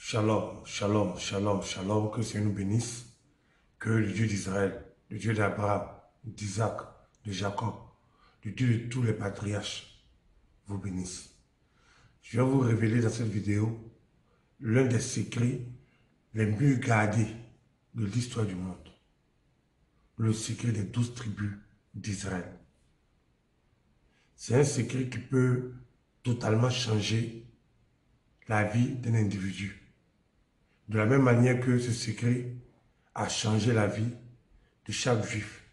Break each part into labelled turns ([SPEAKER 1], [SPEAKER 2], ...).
[SPEAKER 1] Shalom, shalom, shalom, shalom, que le Seigneur nous bénisse, que le Dieu d'Israël, le Dieu d'Abraham, d'Isaac, de Jacob, le Dieu de tous les patriarches, vous bénisse. Je vais vous révéler dans cette vidéo l'un des secrets les mieux gardés de l'histoire du monde. Le secret des 12 tribus d'Israël. C'est un secret qui peut totalement changer la vie d'un individu. De la même manière que ce secret a changé la vie de chaque juif,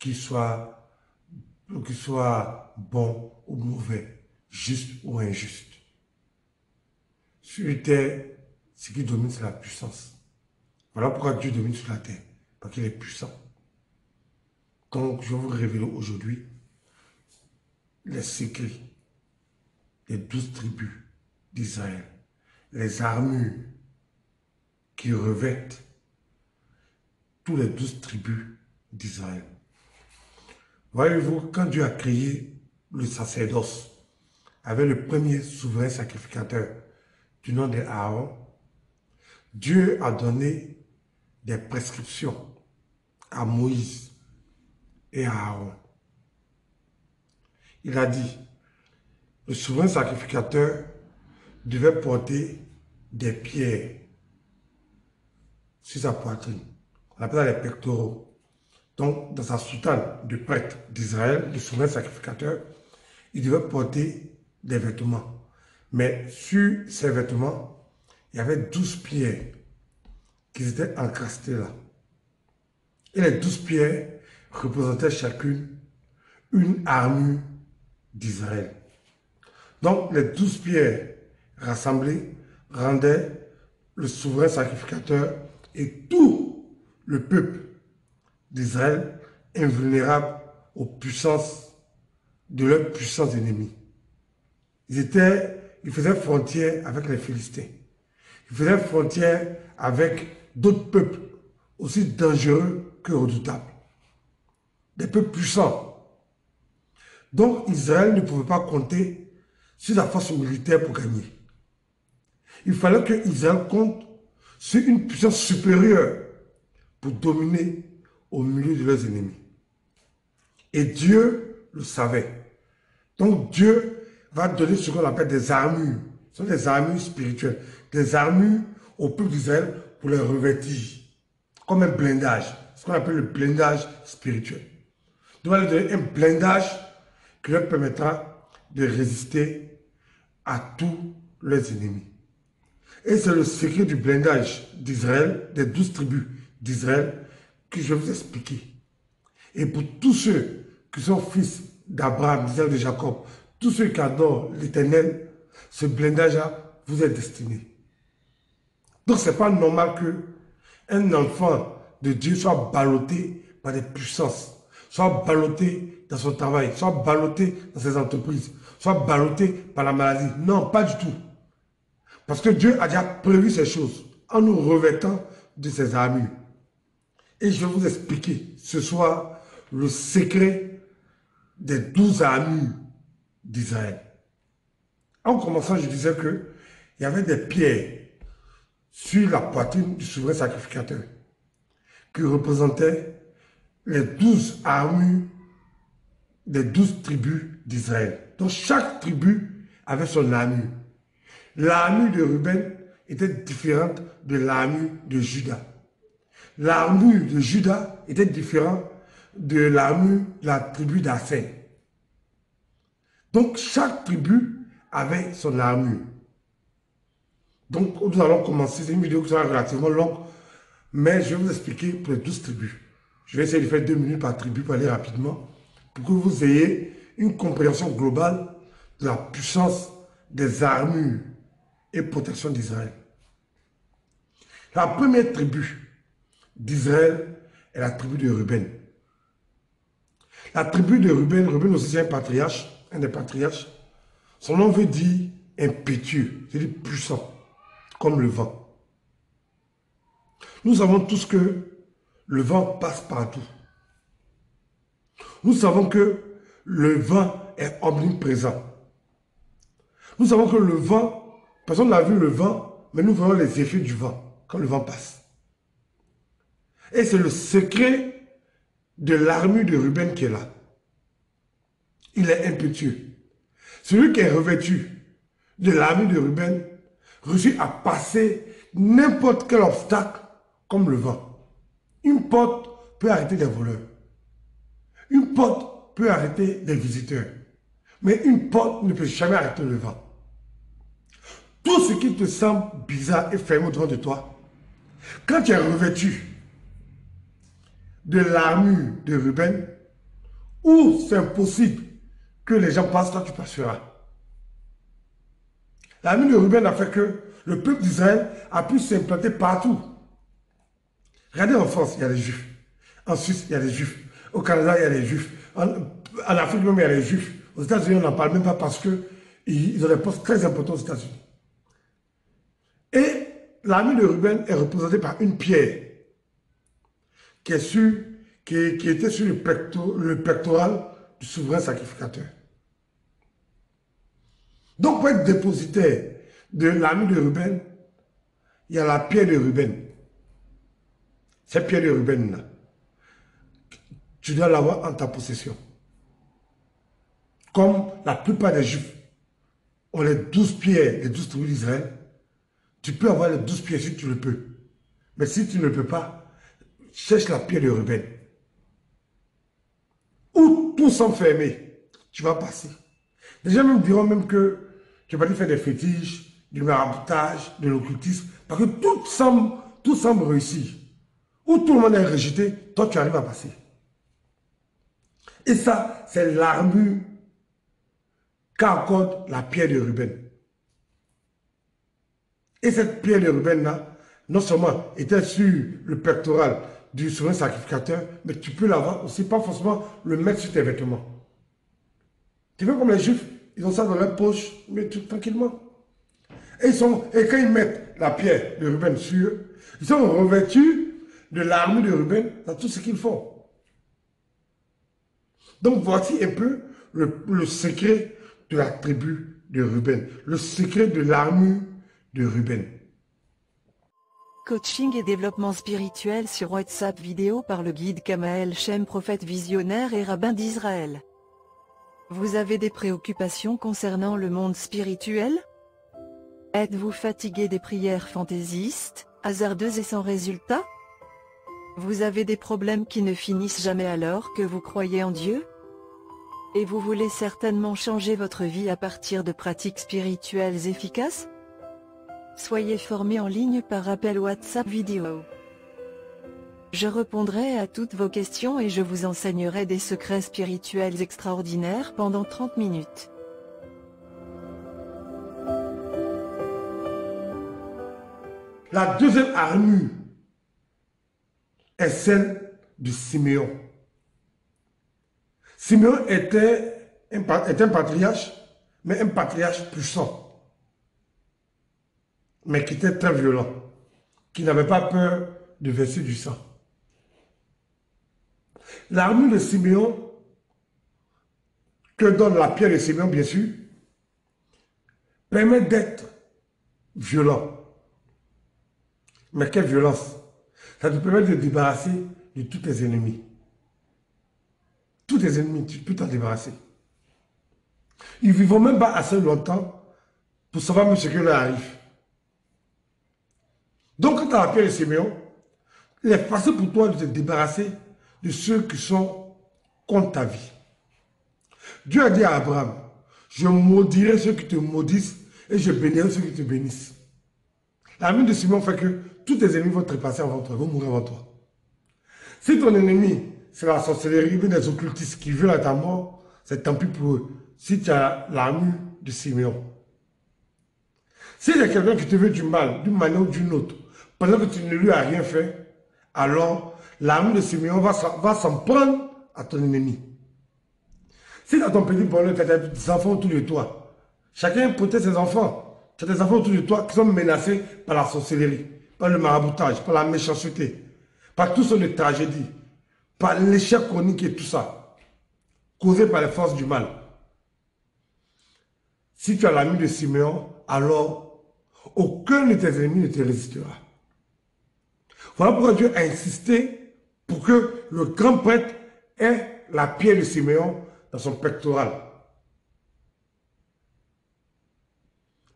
[SPEAKER 1] qu'il soit bon ou mauvais, juste ou injuste. Sur la terre, ce qui domine, c'est la puissance. Voilà pourquoi Dieu domine sur la terre, parce qu'il est puissant. Donc, je vais vous révéler aujourd'hui les secrets des 12 tribus d'Israël, les armures qui revêtent tous les 12 tribus d'Israël. Voyez-vous, quand Dieu a créé le sacerdoce avec le premier souverain sacrificateur du nom d'Aaron, Dieu a donné des prescriptions à Moïse et à Aaron. Il a dit, le souverain sacrificateur devait porter des pierres sur sa poitrine. On appelle ça les pectoraux. Donc, dans sa soutane de prêtre d'Israël, le souverain sacrificateur, il devait porter des vêtements. Mais sur ces vêtements, il y avait 12 pierres qui étaient encastées là. Et les 12 pierres représentaient chacune une armure d'Israël. Donc, les 12 pierres rassemblées rendaient le souverain sacrificateur et tout le peuple d'Israël invulnérable aux puissances de leurs puissants ennemis. Ils faisaient frontière avec les Philistins. Ils faisaient frontière avec d'autres peuples aussi dangereux que redoutables. Des peuples puissants. Donc Israël ne pouvait pas compter sur la force militaire pour gagner. Il fallait que Israël compte sur une puissance supérieure pour dominer au milieu de leurs ennemis. Et Dieu le savait. Donc Dieu va donner ce qu'on appelle des armures. Ce sont des armures spirituelles. Des armures au peuple d'Israël pour les revêtir. Comme un blindage. Ce qu'on appelle le blindage spirituel. Il va leur donner un blindage qui leur permettra de résister à tous leurs ennemis. Et c'est le secret du blindage d'Israël, des 12 tribus d'Israël, que je vais vous expliquer. Et pour tous ceux qui sont fils d'Abraham, d'Isaac, de Jacob, tous ceux qui adorent l'Éternel, ce blindage-là vous est destiné. Donc ce n'est pas normal qu'un enfant de Dieu soit ballotté par des puissances, soit ballotté dans son travail, soit ballotté dans ses entreprises, soit ballotté par la maladie. Non, pas du tout. Parce que Dieu a déjà prévu ces choses en nous revêtant de ses armures. Et je vais vous expliquer ce soir le secret des 12 armures d'Israël. En commençant, je disais qu'il y avait des pierres sur la poitrine du souverain sacrificateur qui représentaient les 12 armures des 12 tribus d'Israël. Donc chaque tribu avait son armure. L'armure de Ruben était différente de l'armure de Juda. L'armure de Juda était différente de l'armure de la tribu d'Assé. Donc chaque tribu avait son armure. Donc nous allons commencer, c'est une vidéo qui sera relativement longue, mais je vais vous expliquer pour les 12 tribus. Je vais essayer de faire 2 minutes par tribu pour aller rapidement, pour que vous ayez une compréhension globale de la puissance des armures et protection d'Israël. La première tribu d'Israël est la tribu de Ruben. La tribu de Ruben, Ruben aussi c'est un patriarche, un des patriarches. Son nom veut dire impétueux, c'est-à-dire puissant, comme le vent. Nous savons tous que le vent passe partout. Nous savons que le vent est omniprésent. Nous savons que le vent, personne n'a vu le vent mais nous voyons les effets du vent quand le vent passe. Et c'est le secret de l'armure de Ruben qui est là. Il est impétueux. Celui qui est revêtu de l'armure de Ruben réussit à passer n'importe quel obstacle comme le vent. Une porte peut arrêter des voleurs. Une porte peut arrêter des visiteurs. Mais une porte ne peut jamais arrêter le vent. Tout ce qui te semble bizarre et fermé devant de toi, quand tu es revêtu de l'armure de Ruben, où c'est impossible que les gens passent, toi tu passeras. L'armure de Ruben a fait que le peuple d'Israël a pu s'implanter partout. Regardez en France, il y a les Juifs. En Suisse, il y a les Juifs. Au Canada, il y a les Juifs. En Afrique même, il y a les Juifs. Aux États-Unis, on n'en parle même pas parce qu'ils ont des postes très importants aux États-Unis. Et l'armure de Ruben est représentée par une pierre qui était sur le pectoral du souverain sacrificateur. Donc, pour être dépositaire de l'armure de Ruben, il y a la pierre de Ruben. Cette pierre de Ruben là, tu dois l'avoir en ta possession. Comme la plupart des Juifs ont les 12 pierres, les 12 tribus d'Israël, tu peux avoir les 12 pierres si tu le peux. Mais si tu ne le peux pas, cherche la pierre de Ruben. Où tout semble fermé, tu vas passer. Les gens me diront même que tu vas faire des fétiches, du maraboutage, de l'occultisme, parce que tout semble réussir. Où tout le monde est rejeté, toi tu arrives à passer. Et ça, c'est l'armure qu'accorde la pierre de Ruben. Et cette pierre de Ruben-là, non seulement était sur le pectoral du souverain sacrificateur, mais tu peux l'avoir aussi, pas forcément le mettre sur tes vêtements. Tu vois comme les Juifs, ils ont ça dans leur poche, mais tout tranquillement. Et quand ils mettent la pierre de Ruben sur eux, ils sont revêtus de l'armure de Ruben dans tout ce qu'ils font. Donc voici un peu le secret de la tribu de Ruben, le secret de l'armure de Ruben.
[SPEAKER 2] Coaching et développement spirituel sur WhatsApp vidéo par le guide Kamael Shem, prophète visionnaire et rabbin d'Israël. Vous avez des préoccupations concernant le monde spirituel? Êtes-vous fatigué des prières fantaisistes, hasardeuses et sans résultat? Vous avez des problèmes qui ne finissent jamais alors que vous croyez en Dieu? Et vous voulez certainement changer votre vie à partir de pratiques spirituelles efficaces? Soyez formé en ligne par appel WhatsApp vidéo. Je répondrai à toutes vos questions et je vous enseignerai des secrets spirituels extraordinaires pendant 30 minutes.
[SPEAKER 1] La deuxième armure est celle de Siméon. Siméon était un patriarche, mais un patriarche puissant, mais qui était très violent, qui n'avait pas peur de verser du sang. L'armure de Siméon, que donne la pierre de Siméon, bien sûr, permet d'être violent. Mais quelle violence! Ça te permet de te débarrasser de tous tes ennemis. Tous tes ennemis, tu peux t'en débarrasser. Ils ne vivront même pas assez longtemps pour savoir même ce qui leur arrive. Donc, quand tu as la pierre de Siméon, il est facile pour toi de te débarrasser de ceux qui sont contre ta vie. Dieu a dit à Abraham, je maudirai ceux qui te maudissent et je bénirai ceux qui te bénissent. L'armure de Siméon fait que tous tes ennemis vont trépasser avant toi, vont mourir avant toi. Si ton ennemi, c'est la sorcellerie, des occultistes qui veulent à ta mort, c'est tant pis pour eux. Si tu as l'armure de Siméon. S'il y a quelqu'un qui te veut du mal, d'une manière ou d'une autre, pendant que tu ne lui as rien fait, alors l'armure de Siméon va s'en prendre à ton ennemi. Si dans ton petit bonheur, tu as des enfants autour de toi, chacun protège ses enfants. Tu as des enfants autour de toi qui sont menacés par la sorcellerie, par le maraboutage, par la méchanceté, par toutes sortes de tragédies, par l'échec chronique et tout ça, causé par les forces du mal. Si tu as l'ami de Siméon, alors aucun de tes ennemis ne te résistera. Voilà pourquoi Dieu a insisté pour que le grand prêtre ait la pierre de Siméon dans son pectoral.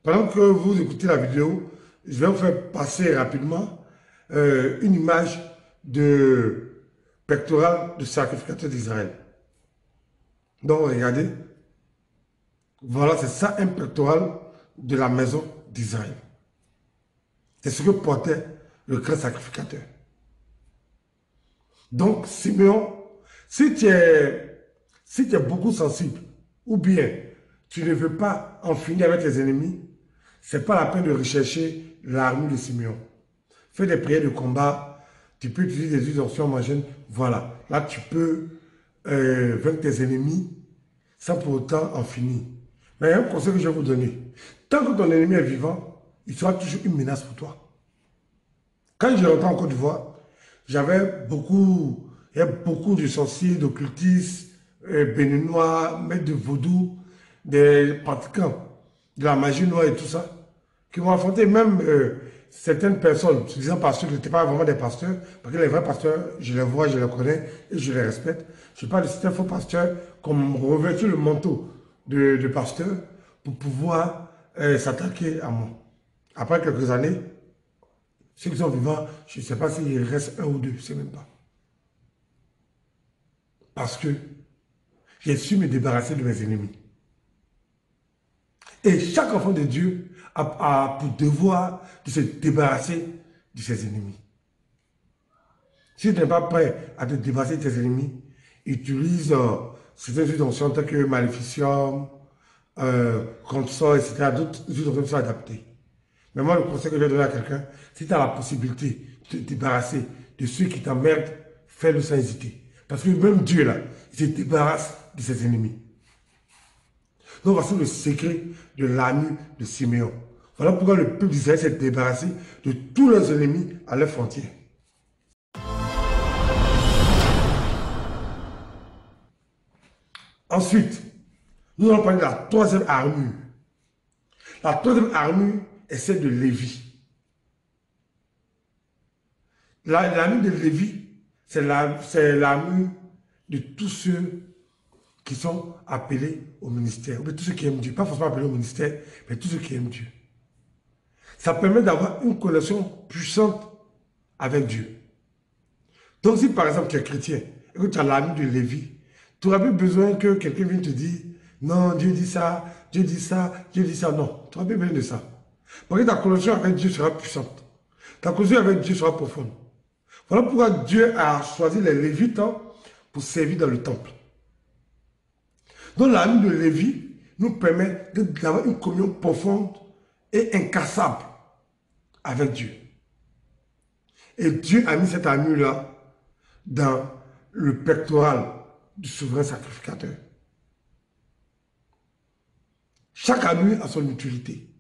[SPEAKER 1] Pendant que vous écoutez la vidéo, je vais vous faire passer rapidement une image de pectoral du sacrificateur d'Israël. Donc regardez, voilà, c'est ça un pectoral de la maison d'Israël. C'est ce que portait le grand sacrificateur. Donc Siméon, si tu es beaucoup sensible, ou bien tu ne veux pas en finir avec tes ennemis, ce n'est pas la peine de rechercher l'armure de Siméon. Fais des prières de combat, tu peux utiliser des huiles d'onction homogènes, voilà. Là, tu peux vaincre tes ennemis sans pour autant en finir. Mais il y a un conseil que je vais vous donner. Tant que ton ennemi est vivant, il sera toujours une menace pour toi. Quand je rentré en Côte d'Ivoire, il y a beaucoup de sorciers, d'occultistes, béninois, maîtres de vaudou, des pratiquants de la magie noire et tout ça, qui m'ont affronté même certaines personnes, se disant pasteurs, qui n'étaient pas vraiment des pasteurs, parce que les vrais pasteurs, je les vois, je les connais et je les respecte. Je parle de certains faux pasteurs qui ont revêtu le manteau de pasteur pour pouvoir s'attaquer à moi. Après quelques années, ceux qui sont vivants, je ne sais pas s'il reste un ou deux, je ne sais même pas. Parce que j'ai su me débarrasser de mes ennemis. Et chaque enfant de Dieu a pour devoir de se débarrasser de ses ennemis. Si tu n'es pas prêt à te débarrasser de tes ennemis, utilise certaines huiles d'onction telles que Maléficium, Consort, etc. D'autres huiles d'onction sont adaptées. Mais moi, le conseil que je vais donner à quelqu'un, si tu as la possibilité de te débarrasser de ceux qui t'emmerdent, fais-le sans hésiter. Parce que même Dieu, là, il se débarrasse de ses ennemis. Donc, voici le secret de l'armure de Siméon. Voilà pourquoi le peuple d'Israël s'est débarrassé de tous leurs ennemis à leurs frontières. Ensuite, nous allons parler de la troisième armure. La troisième armure est celle de Lévi. L'armure de Lévi, c'est l'armure de tous ceux qui sont appelés au ministère, ou bien tous ceux qui aiment Dieu, pas forcément appelés au ministère, mais tous ceux qui aiment Dieu. Ça permet d'avoir une connexion puissante avec Dieu. Donc si par exemple tu es chrétien et que tu as l'armure de Lévi, tu n'auras plus besoin que quelqu'un vienne te dire non, Dieu dit ça, Dieu dit ça, Dieu dit ça. Non, tu n'auras plus besoin de ça. Parce que ta connexion avec Dieu sera puissante. Ta connexion avec Dieu sera profonde. Voilà pourquoi Dieu a choisi les Lévites pour servir dans le temple. Donc l'armure de Lévi nous permet d'avoir une communion profonde et incassable avec Dieu. Et Dieu a mis cette armure-là dans le pectoral du souverain sacrificateur. Chaque armure a son utilité,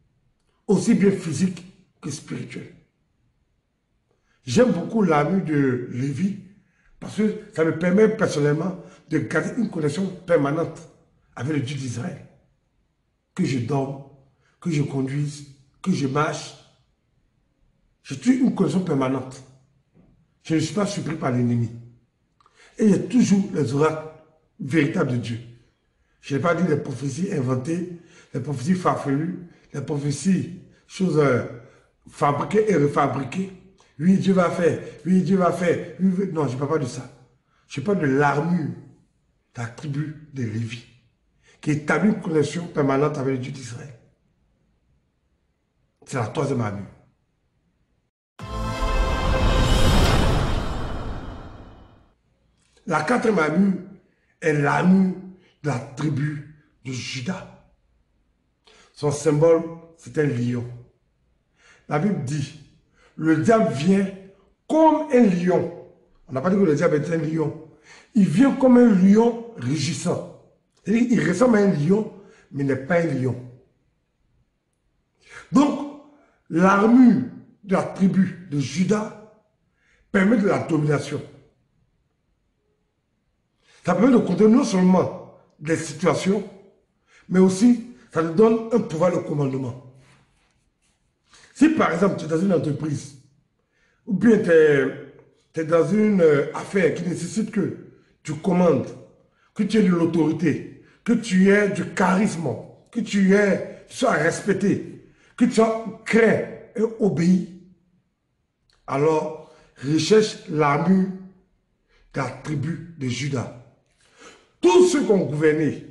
[SPEAKER 1] aussi bien physique que spirituelle. J'aime beaucoup l'armure de Lévi parce que ça me permet personnellement de garder une connexion permanente avec le Dieu d'Israël. Que je dorme, que je conduise, que je marche. J'ai toujours une connexion permanente. Je ne suis pas surpris par l'ennemi. Et il y a toujours les oracles véritables de Dieu. Je n'ai pas dit les prophéties inventées, les prophéties farfelues, les prophéties, choses fabriquées et refabriquées. Oui, Dieu va faire. Oui, Dieu va faire. Oui, non, je ne parle pas de ça. Je parle de l'armure de la tribu de Lévi, qui établit une connexion permanente avec le Dieu d'Israël. C'est la troisième armure. La quatrième armure est l'armure de la tribu de Juda. Son symbole, c'est un lion. La Bible dit, le diable vient comme un lion. On n'a pas dit que le diable est un lion. Il vient comme un lion rugissant. C'est-à-dire qu'il ressemble à un lion, mais n'est pas un lion. Donc, l'armure de la tribu de Juda permet de la domination. Ça permet de contrôler non seulement des situations, mais aussi ça te donne un pouvoir de commandement. Si par exemple tu es dans une entreprise, ou bien tu es, dans une affaire qui nécessite que tu commandes, que tu aies de l'autorité, que tu aies du charisme, que tu sois respecté, que tu sois craint et obéi, alors recherche l'armure de la tribu de Juda. Tous ceux qui ont gouverné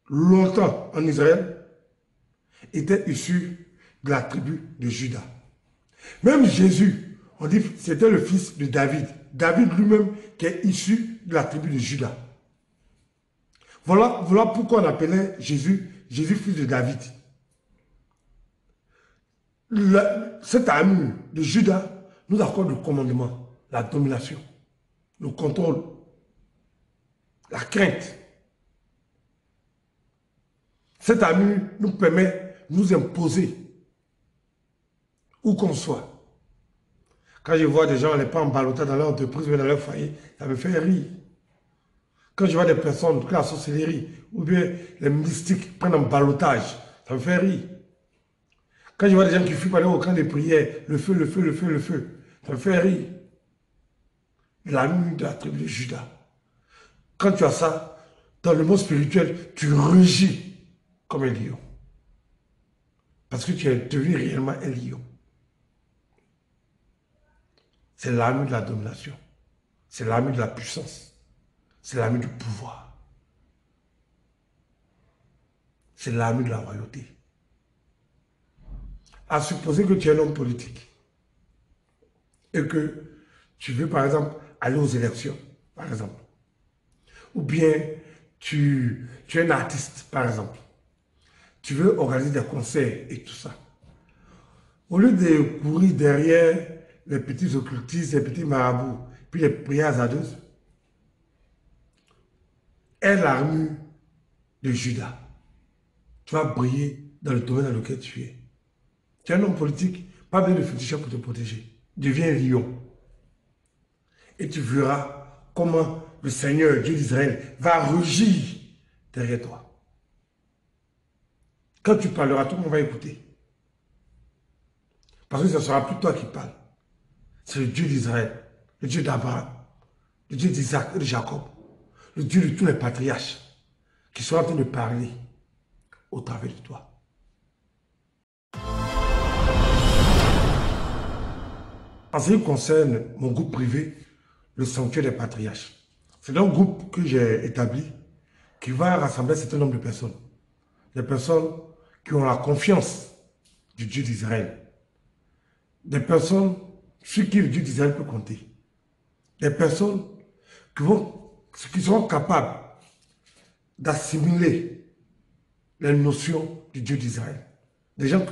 [SPEAKER 1] longtemps en Israël étaient issus de la tribu de Juda. Même Jésus, on dit que c'était le fils de David. David lui-même qui est issu de la tribu de Juda. Voilà pourquoi on appelait Jésus fils de David. Cette armure de Juda nous accorde le commandement, la domination, le contrôle, la crainte. Cette armure nous permet de nous imposer où qu'on soit. Quand je vois des gens les pas en ballottage dans leur entreprise ou dans leur foyer, ça me fait rire. Quand je vois des personnes, la sorcellerie, ou bien les mystiques prennent en ballottage, ça me fait rire. Quand je vois des gens qui fuient par au camp de prière, le feu, le feu, le feu, le feu, ça me fait rire. La nuit de la tribu de Juda. Quand tu as ça, dans le monde spirituel, tu rugis comme un lion. Parce que tu es devenu réellement un lion. C'est l'armure de la domination. C'est l'armure de la puissance. C'est l'armure du pouvoir. C'est l'armure de la royauté. À supposer que tu es un homme politique et que tu veux, par exemple, aller aux élections, par exemple. Ou bien tu es un artiste, par exemple. Tu veux organiser des concerts et tout ça. Au lieu de courir derrière les petits occultistes, les petits marabouts, puis les prières hasardeuses, est l'armure de Juda. Tu vas briller dans le domaine dans lequel tu es. Tu es un homme politique, pas besoin de féticheur pour te protéger. Deviens lion. Et tu verras comment le Seigneur, Dieu d'Israël, va rugir derrière toi. Quand tu parleras, tout le monde va écouter. Parce que ce ne sera plus toi qui parles. C'est le Dieu d'Israël, le Dieu d'Abraham, le Dieu d'Isaac et de Jacob, le Dieu de tous les patriarches qui sont en train de parler au travers de toi. En ce qui concerne mon groupe privé, le sanctuaire des patriarches, c'est un groupe que j'ai établi qui va rassembler un certain nombre de personnes. Des personnes qui ont la confiance du Dieu d'Israël. Des personnes sur qui le Dieu d'Israël peut compter. Des personnes qui seront capables d'assimiler les notions du Dieu d'Israël. Des gens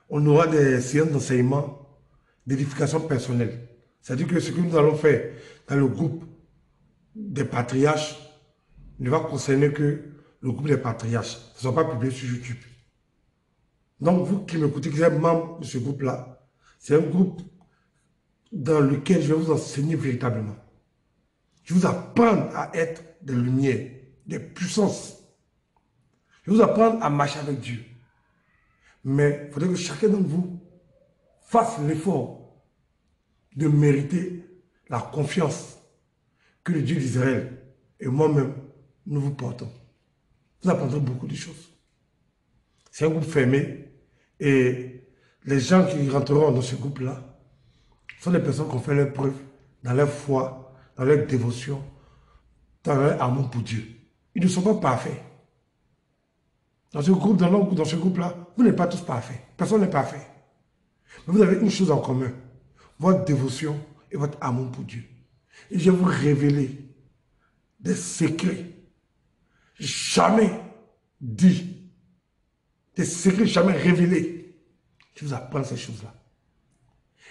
[SPEAKER 1] on aura des séances d'enseignement, d'édification personnelle. C'est-à-dire que ce que nous allons faire dans le groupe des patriarches ne va concerner que le groupe des patriarches. Ce ne sera pas publié sur YouTube. Donc, vous qui m'écoutez, qui êtes membre de ce groupe-là, c'est un groupe dans lequel je vais vous enseigner véritablement. Je vais vous apprendre à être des lumières, des puissances. Je vais vous apprendre à marcher avec Dieu. Mais il faudrait que chacun d'entre vous fasse l'effort de mériter la confiance que le Dieu d'Israël et moi-même, nous vous portons. Vous apprendrez beaucoup de choses. C'est un groupe fermé et les gens qui rentreront dans ce groupe-là sont des personnes qui ont fait leur preuve dans leur foi, dans leur dévotion, dans leur amour pour Dieu. Ils ne sont pas parfaits. Dans ce groupe-là, vous n'êtes pas tous parfaits. Personne n'est parfait. Mais vous avez une chose en commun, votre dévotion et votre amour pour Dieu. Et je vais vous révéler des secrets jamais dits, des secrets jamais révélés. Je vous apprends ces choses-là.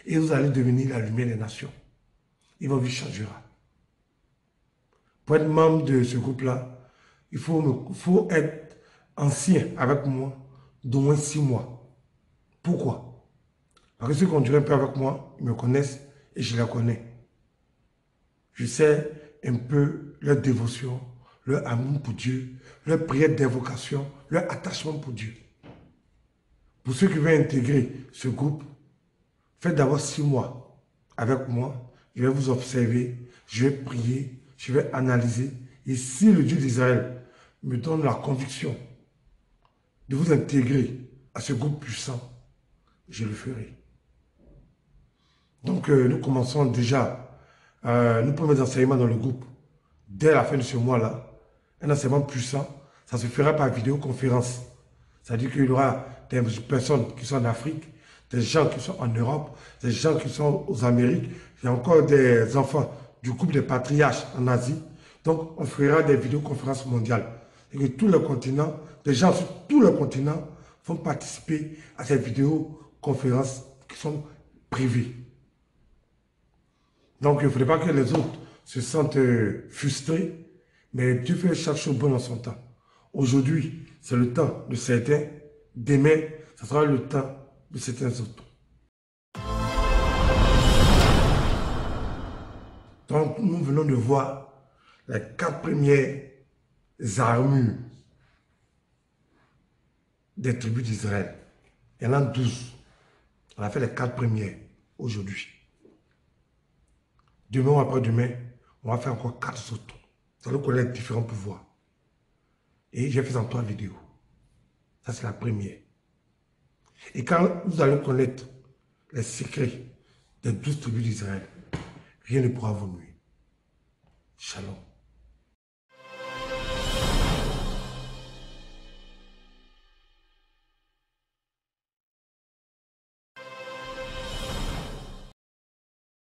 [SPEAKER 1] Et vous allez devenir la lumière des nations. Et votre vie changera. Pour être membre de ce groupe-là, il faut être ancien avec moi d'au moins 6 mois. Pourquoi? Parce que ceux qui ont duré un peu avec moi, ils me connaissent et je les connais. Je sais un peu leur dévotion, leur amour pour Dieu, leur prière d'invocation, leur attachement pour Dieu. Pour ceux qui veulent intégrer ce groupe, faites d'abord 6 mois avec moi. Je vais vous observer, je vais prier, je vais analyser. Et si le Dieu d'Israël me donne la conviction de vous intégrer à ce groupe puissant, je le ferai. Donc, nous commençons déjà nos premiers enseignements dans le groupe dès la fin de ce mois-là. Un enseignement puissant, ça se fera par vidéoconférence. C'est-à-dire qu'il y aura des personnes qui sont en Afrique, des gens qui sont en Europe, des gens qui sont aux Amériques. Il y a encore des enfants du groupe des patriarches en Asie. Donc, on fera des vidéoconférences mondiales. Et que tous les continents, des gens sur tous les continents vont participer à ces vidéoconférences qui sont privées. Donc, il ne faudrait pas que les autres se sentent frustrés, mais Dieu fait chaque chose bonne en son temps. Aujourd'hui, c'est le temps de certains. Demain, ce sera le temps de certains autres. Donc, nous venons de voir les 4 premières armures des tribus d'Israël. Il y en a 12. On a fait les 4 premières aujourd'hui. Demain ou après-demain, on va faire encore 4 autres. Vous allez connaître différents pouvoirs. Et j'ai fait en 3 vidéos. Ça, c'est la première. Et quand vous allez connaître les secrets des 12 tribus d'Israël, rien ne pourra vous nuire. Shalom.